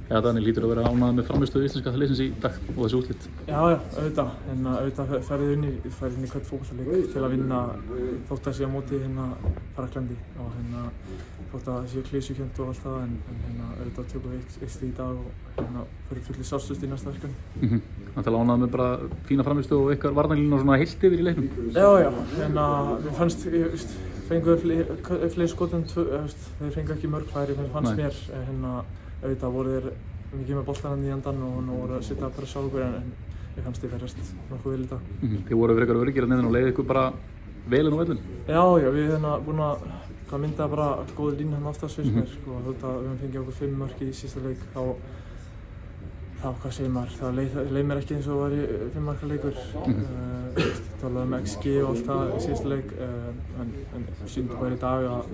Já, Daniel hlýtur að vera ánægður með frammistöðu íslenska liðsins í dag og þessu úrslit. Já, auðvitað. Auðvitað ferði inn í hvern fótboltaleik til að vinna þótt að sé á móti Frakklandi og þótt að það sé klisjukennt og allt það en auðvitað tökum við eitt stig í dag og fyrir fullir sjálfstraust í næsta verkefni. Það er ánægður með bara fína frammistöðu og ykkar varnarlínu og svona heilt yfir í leiknum. Já, mér fannst, fenguðu fleiri skot en þeir fengu ekki mörg færi, fannst mér. Auðvitað voru þeir mikið með boltann í endan og voru að setja pressa á okkur en ég fannst þið ferðast nokkuð vel í dag. Þið voru frekar öruggir að neðan og leiði ykkur bara vel inn á vellin? Já, við búin að mynda bara góð línu aftast finnst mér. Þótt að við fengið okkur 5 mörk í sísta leik þá hvað segir maður, það leið mér ekki eins og það var 5 marka leikur. Talaði um XG og allt það í sísta leik en sýndi bara í dag að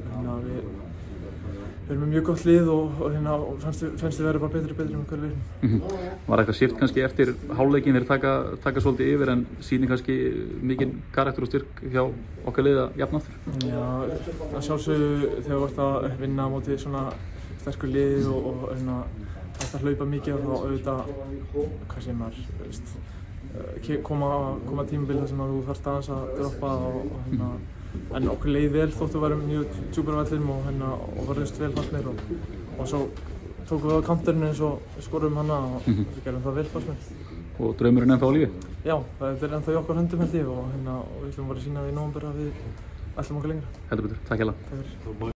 við erum með mjög gott lið og fannst þið vera bara betri með hverju leiknum. Var eitthvað shift kannski eftir hálfleikin þeir taka svolítið yfir en sýnir kannski mikinn karakter og styrk hjá okkar lið að jafna aftur? Já, að sjálfsögðu þegar þú ert að vinna á móti svona sterkur lið og ert að hlaupa mikið og þá auðvitað, hvað segir maður, koma tímabil þar sem þú þarft aðeins að droppa en okkur leið vel þóttu við varum mjög djúpar á vellinum og varðist vel fannst mér og svo tókum við á counterinu eins og skorum hana og við gerum það vel fannst mér. Og draumurinn ennþá á lífi? Já, þetta er ennþá í okkar höndum held ég og við ætlum bara að sýna það í nóvember að við ætlum okkur lengra. Heldur betur, takk hérlega.